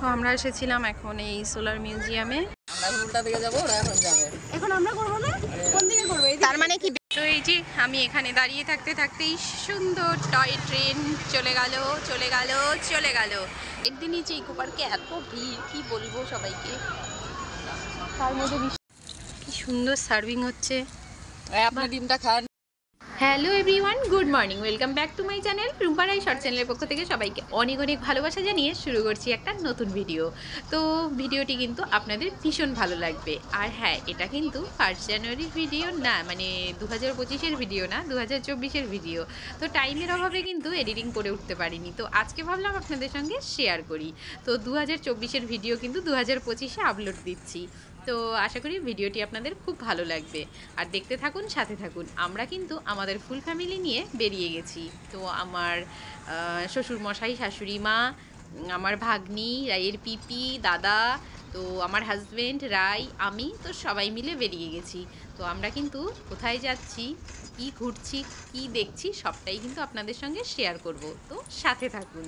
তো আমরা এসেছিলাম এখন এই সোলার মিউজিয়ামে। আমরা উল্টা দিকে যাব, ওরা এখন যাবে। এখন আমরা করব না, কোন দিকে করব? তার মানে কি? তো এই যে আমি এখানে দাঁড়িয়ে থাকতে থাকতেই সুন্দর টয় ট্রেন চলে গেল চলে গেল চলে গেল। একদিনই যে ইকো পার্কে এত ভিড়, কি বলবো সবাইকে। তার মধ্যে কি সুন্দর সার্ভিং হচ্ছে। আপনি ডিমটা খান। Hello everyone, good morning, welcome back to my channel Rumpa Roy short চ্যানেলের পক্ষ থেকে সবাইকে অনেক অনেক ভালোবাসা জানিয়ে শুরু করছি একটা নতুন ভিডিও। তো ভিডিওটি কিন্তু আপনাদের ভীষণ ভালো লাগবে। আর হ্যাঁ, এটা কিন্তু 1 জানুয়ারির ভিডিও না, মানে 2025-এর ভিডিও না, 2024-এর ভিডিও। তো টাইমের অভাবে কিন্তু এডিটিং করে উঠতে পারিনি, তো আজকে ভাবলাম আপনাদের সঙ্গে শেয়ার করি। তো 2024-এর ভিডিও কিন্তু 2025-এ আপলোড দিচ্ছি। তো আশা করি ভিডিওটি আপনাদের খুব ভালো লাগবে, আর দেখতে থাকুন, সাথে থাকুন। আমরা কিন্তু আমাদের ফুল ফ্যামিলি নিয়ে বেরিয়ে গেছি। তো আমার শ্বশুরমশাই, শাশুড়ি মা, আমার ভাগ্নি, রায়ের পিপি, দাদা, তো আমার হাজব্যান্ড রায়, আমি, তো সবাই মিলে বেরিয়ে গেছি। তো আমরা কিন্তু কোথায় যাচ্ছি, কি ঘুরছি, কি দেখছি, সবটাই কিন্তু আপনাদের সঙ্গে শেয়ার করব। তো সাথে থাকুন।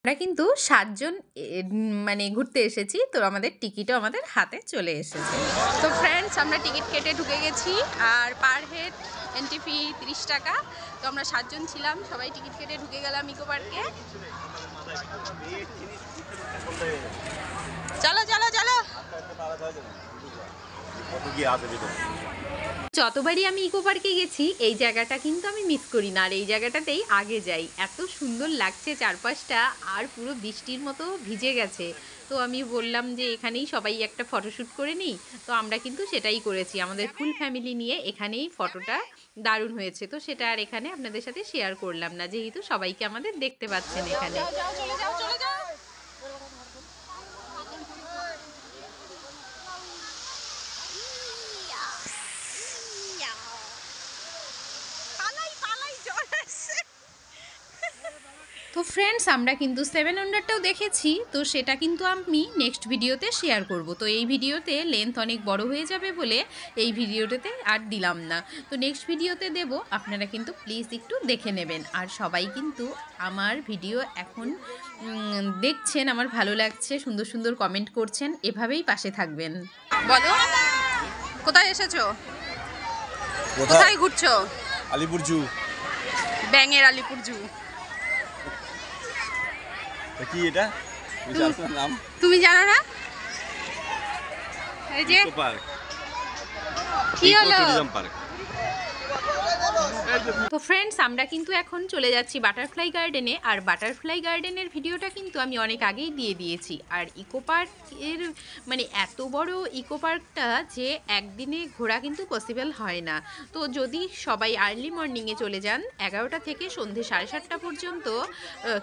আমরা কিন্তু 7 জন মানে ঘুরতে এসেছি। তো আমাদের টিকিটও আমাদের হাতে চলে এসেছে। তো ফ্রেন্ডস, আমরা টিকিট কেটে ঢুকে গেছি, আর পার হেড এন্ট্রি ফি 30 টাকা। তো আমরা 7 জন ছিলাম, সবাই টিকিট কেটে ঢুকে গেলাম ইকো পার্কে। চলো চলো চলো। যতবারই আমি ইকো পার্কে গেছি এই জায়গাটা কিন্তু আমি মিস করি না, আর এই জায়গাটাতেই আগে যাই। এত সুন্দর লাগছে চারপাশটা, আর পুরো বৃষ্টির মতো ভিজে গেছে। তো আমি বললাম যে এখানেই সবাই একটা ফটোশ্যুট করে নিই। তো আমরা কিন্তু সেটাই করেছি, আমাদের ফুল ফ্যামিলি নিয়ে এখানেই ফটোটা দারুণ হয়েছে। তো সেটা আর এখানে আপনাদের সাথে শেয়ার করলাম না, যেহেতু সবাইকে আমাদের দেখতে পাচ্ছেন এখানে। তো ফ্রেন্ডস, আমরা কিন্তু 7 ওয়ান্ডারটাও দেখেছি। তো সেটা কিন্তু আমি নেক্সট ভিডিওতে শেয়ার করব। তো এই ভিডিওতে লেন্থ অনেক বড় হয়ে যাবে বলে এই ভিডিওটাতে আর দিলাম না। তো নেক্সট ভিডিওতে দেব, আপনারা কিন্তু প্লিজ একটু দেখে নেবেন। আর সবাই কিন্তু আমার ভিডিও এখন দেখছেন, আমার ভালো লাগছে, সুন্দর সুন্দর কমেন্ট করছেন, এভাবেই পাশে থাকবেন। বলো, কোথায় এসেছো, কোথায় ঘুরছো? আলিপুর জু। ব্যাঙের আলিপুর জু। কি এটা? নাম তুমি জানো না? এই যে কি হলো? তো ফ্রেন্ডস, আমরা কিন্তু এখন চলে যাচ্ছি বাটারফ্লাই গার্ডেনে। আর বাটারফ্লাই গার্ডেনের ভিডিওটা কিন্তু আমি অনেক আগেই দিয়ে দিয়েছি। আর ইকো পার্কের মানে এত বড় ইকো পার্কটা যে একদিনে ঘোরা কিন্তু পসিবল হয় না। তো যদি সবাই আর্লি মর্নিংয়ে চলে যান, 11টা থেকে সন্ধে 7:30 পর্যন্ত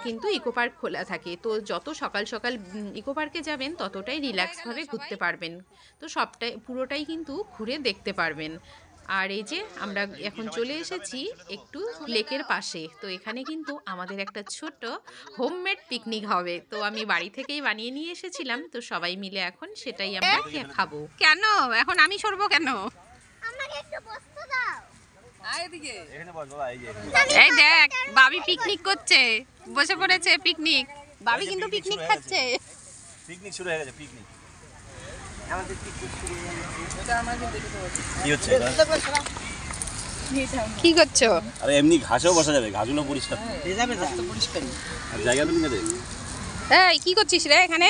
কিন্তু ইকো পার্ক খোলা থাকে। তো যত সকাল সকাল ইকো পার্কে যাবেন ততটাই রিল্যাক্সভাবে ঘুরতে পারবেন। তো সবটাই পুরোটাই কিন্তু ঘুরে দেখতে পারবেন। আর এই যে আমরা এখন চলে এসেছি একটু লেকের পাশে। তো এখানে কিন্তু আমাদের একটা ছোট হোমমেড পিকনিক হবে। তো আমি বাড়ি থেকেই বানিয়ে নিয়ে এসেছিলাম। তো সবাই মিলে এখন সেটাই আমরা খাবো। কেন এখন আমি সরবো কেন? আমাকে একটু বসতে দাও। এদিকে এই দেখ, বাবি পিকনিক করছে, বসে পড়েছে পিকনিক। বাবি কিন্তু পিকনিক খাচ্ছে। পিকনিক শুরু হয়ে গেছে, পিকনিক। আমাদের পিকনিক শুরু হয়ে গেছে। এটা আমাদের দেখতে হচ্ছে। কি হচ্ছে? কি করছো? আরে এমনি ঘাসেও বসা যাবে, ঘাসগুলো পরিষ্কার এই যাবে রাস্তা পরিষ্কার। আর জায়গা তো নিয়ে দেখ। এই কি করছিস রে এখানে?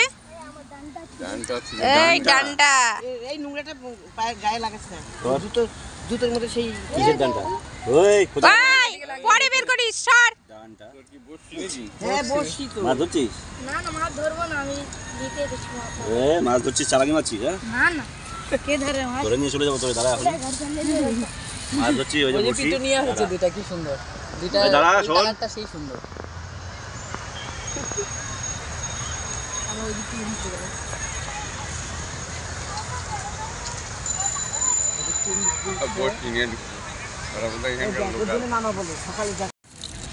এই ডান্ডা, এই নোংরাটা পায়ে গায়ে লাগাস না। জুতোর মধ্যে সেই কিসের ডান্ডা? ওই খোদা, এই পরে বের করিস, সর। ডান্ডা তোর কি হ্যাঁ বসি তো। মাছ ধরছিস? না না, মাছ ধরবো না, আমি নিতে গেছি। মাছ ধরছিস, চালাকি মারছিস? হ্যাঁ না না, কে ধরে মাছ? ধরে নিয়ে চলে যাবো তোরে, দাঁড়া। এখন মাছ ধরছি, ওই যে ওই যে বসি। পিটো নিয়ে হচ্ছে, দুইটা কি সুন্দর, দুইটা দাঁড়া, শোন। একটা সেই সুন্দর। আমি ওই দিকে নিতে গেলাম।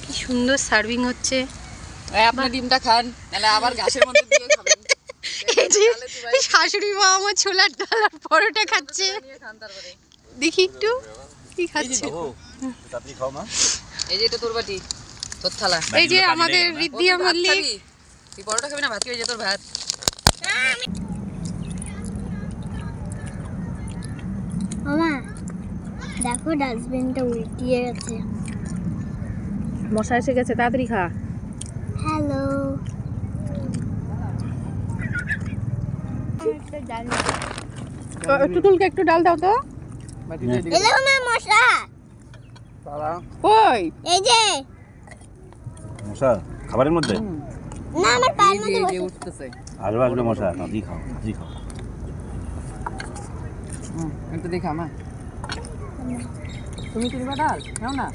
কি সুন্দর সার্ভিং হচ্ছে। আপনি ডিমটা খান, নাহলে আবার ঘাসের মধ্যে দিয়ে খাবেন। এই যে শাশুড়ি মা আমার ছোলার ডাল আর পরোটা খাচ্ছে। দেখি একটু কি খাচ্ছে। তাড়াতাড়ি খাও মা। এই যে এটা তোর বাটি, তোর থালা। এই যে আমাদের রিদ্ধিয়া মল্লিক। তুই পরোটা খাবি না ভাত খাবি? যে তোর ভাত। মামা দেখো ডাস্টবিনটা উল্টিয়ে গেছে। মশা এসে গেছে, তাড়াতাড়ি খা। হ্যালো টুটুলকে একটু ডাল দাও তো। এলো মা মশা। কই? এই যে মশা খাবারের মধ্যে না আমার পায়ের মধ্যে বসে। আসবে আসবে মশা, নাজি খাও নাজি খাও। একটু দেখা মা, তুমি তুলবা ডাল নাও না।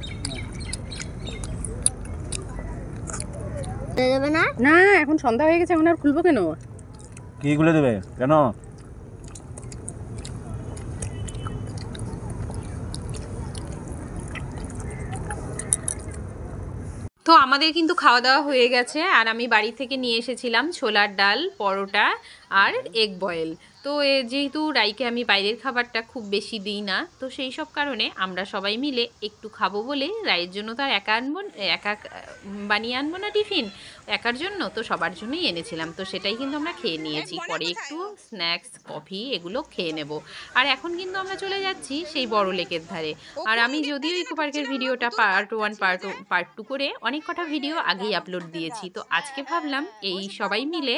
দেবে না? না, এখন সন্ধ্যা হয়ে গেছে, এখন আর খুলবো কেন? কি খুলে দেবে কেন? তো আমাদের কিন্তু খাওয়া দাওয়া হয়ে গেছে, আর আমি বাড়ি থেকে নিয়ে এসেছিলাম ছোলার ডাল, পরোটা আর এগ বয়েল। তো যেহেতু রাইকে আমি বাইরের খাবারটা খুব বেশি দিই না, তো সেই সব কারণে আমরা সবাই মিলে একটু খাবো বলে, রাইয়ের জন্য তো আর একা বানিয়ে আনবো না টিফিন একার জন্য, তো সবার জন্যই এনেছিলাম। তো সেটাই কিন্তু আমরা খেয়ে নিয়েছি, পরে একটু স্ন্যাক্স কফি এগুলো খেয়ে নেব। আর এখন কিন্তু আমরা চলে যাচ্ছি সেই বড় লেকের ধারে। আর আমি যদিও ইকো পার্কের ভিডিওটা পার্ট 1 পার্ট 2 করে অনেক কটা ভিডিও আগেই আপলোড দিয়েছি, তো আজকে ভাবলাম এই সবাই মিলে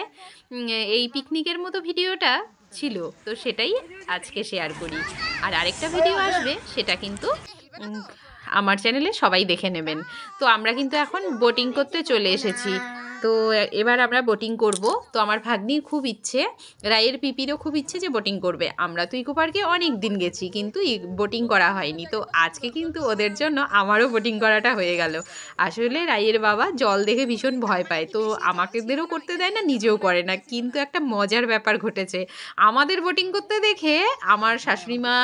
এই পিকনিকের মতো ভিডিওটা ছিল, তো সেটাই আজকে শেয়ার করি। আর আরেকটা ভিডিও আসবে, সেটা কিন্তু আমার চ্যানেলে সবাই দেখে নেবেন। তো আমরা কিন্তু এখন বোটিং করতে চলে এসেছি। তো এবার আমরা বোটিং করব। তো আমার ভাগ্নির খুব ইচ্ছে, রায়ের পিপিরও খুব ইচ্ছে যে বোটিং করবে। আমরা তো ইকো পার্কে অনেক দিন গেছি, কিন্তু বোটিং করা হয়নি। তো আজকে কিন্তু ওদের জন্য আমারও বোটিং করাটা হয়ে গেল। আসলে রায়ের বাবা জল দেখে ভীষণ ভয় পায়, তো আমাকেদেরও করতে দেয় না, নিজেও করে না। কিন্তু একটা মজার ব্যাপার ঘটেছে, আমাদের বোটিং করতে দেখে আমার শাশুড়ি মা,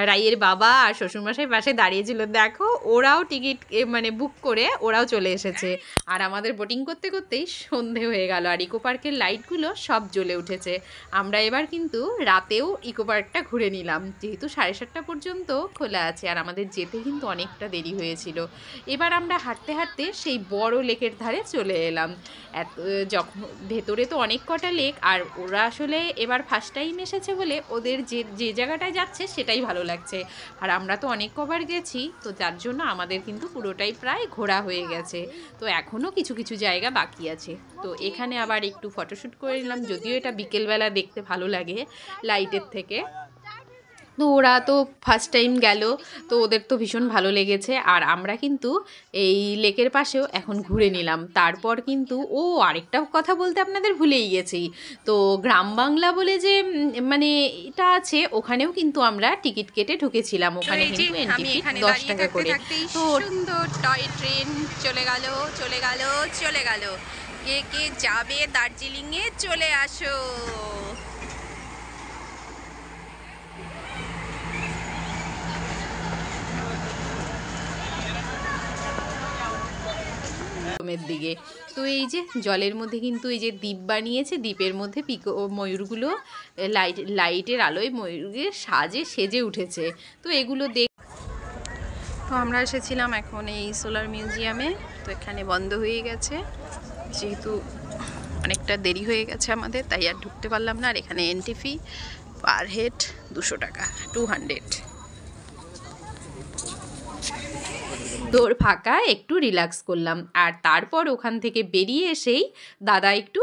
রায়ের বাবা আর শ্বশুরমশাই পাশে দাঁড়িয়েছিল। দেখো, ওরাও টিকিট মানে বুক করে ওরাও চলে এসেছে। আর আমাদের বোটিং করতে করতেই সন্ধে হয়ে গেল, আর ইকো পার্কের লাইটগুলো সব জ্বলে উঠেছে। আমরা এবার কিন্তু রাতেও ইকো পার্কটা ঘুরে নিলাম, যেহেতু 7:30 পর্যন্ত খোলা আছে, আর আমাদের যেতে কিন্তু অনেকটা দেরি হয়েছিল। এবার আমরা হাঁটতে হাঁটতে সেই বড় লেকের ধারে চলে এলাম। যখন ভেতরে তো অনেক কটা লেক, আর ওরা আসলে এবার ফার্স্ট টাইম এসেছে বলে ওদের যে জায়গাটায় যাচ্ছে সেটাই ভালো লাগছে। আর আমরা তো অনেক কবার গেছি, তো যার জন্য আমাদের কিন্তু পুরোটাই প্রায় ঘোরা হয়ে গেছে। তো এখনও কিছু কিছু জায়গা বাকি আছে। তো এখানে আবার একটু ফটোশ্যুট করে নিলাম, যদিও এটা বিকেলবেলা দেখতে ভালো লাগে লাইটের থেকে। তো ওরা তো ফার্স্ট টাইম গেল, তো ওদের তো ভীষণ ভালো লেগেছে। আর আমরা কিন্তু এই লেকের পাশেও এখন ঘুরে নিলাম। তারপর কিন্তু আরেকটা কথা বলতে আপনাদের ভুলেই গেছি, তো গ্রাম বাংলা বলে যে মানে এটা আছে, ওখানেও কিন্তু আমরা টিকিট কেটে ঢুকেছিলাম। ওখানে কিন্তু এন্ট্রি ফি 10 টাকা করে। তো সুন্দর টয় ট্রেন চলে গেল চলে গেল চলে গেল। কে কে যাবে দার্জিলিংয়ে চলে আসো। দিকে তো এই যে জলের মধ্যে কিন্তু এই যে দ্বীপ বানিয়েছে, দ্বীপের মধ্যে ময়ূরগুলো লাইটের আলোয় ময়ূরের সেজে উঠেছে। তো এগুলো তো আমরা এসেছিলাম এখন এই সোলার মিউজিয়ামে। তো এখানে বন্ধ হয়ে গেছে, যেহেতু অনেকটা দেরি হয়ে গেছে আমাদের, তাই আর ঢুকতে পারলাম না। আর এখানে এন্ট্রি ফি পার হেড 200 টাকা, 200। তোর ফাঁকা একটু রিল্যাক্স করলাম, আর তারপর ওখান থেকে বেরিয়ে এসেই দাদা একটু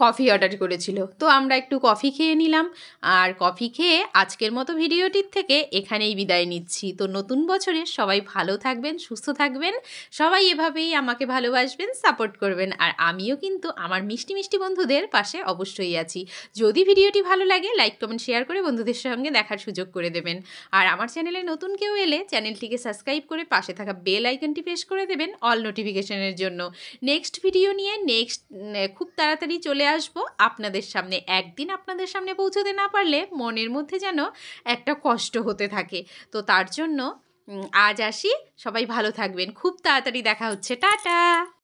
কফি অর্ডার করেছিল, তো আমরা একটু কফি খেয়ে নিলাম। আর কফি খেয়ে আজকের মতো ভিডিওটির থেকে এখানেই বিদায় নিচ্ছি। তো নতুন বছরে সবাই ভালো থাকবেন, সুস্থ থাকবেন, সবাই এভাবেই আমাকে ভালোবাসবেন, সাপোর্ট করবেন। আর আমিও কিন্তু আমার মিষ্টি মিষ্টি বন্ধুদের পাশে অবশ্যই আছি। যদি ভিডিওটি ভালো লাগে লাইক কমেন্ট শেয়ার করে বন্ধুদের সঙ্গে দেখার সুযোগ করে দেবেন। আর আমার চ্যানেলে নতুন কেউ এলে চ্যানেলটিকে সাবস্ক্রাইব করে পাশে থাকা বেল আইকনটি প্রেস করে দেবেন অল নোটিফিকেশনের জন্য। নেক্সট ভিডিও নিয়ে খুব তাড়াতাড়ি চলে আসবো আপনাদের সামনে। একদিন আপনাদের সামনে পৌঁছতে না পারলে মনের মধ্যে যেন একটা কষ্ট হতে থাকে। তো তার জন্য আজ আসি, সবাই ভালো থাকবেন, খুব তাড়াতাড়ি দেখা হচ্ছে, টাটা।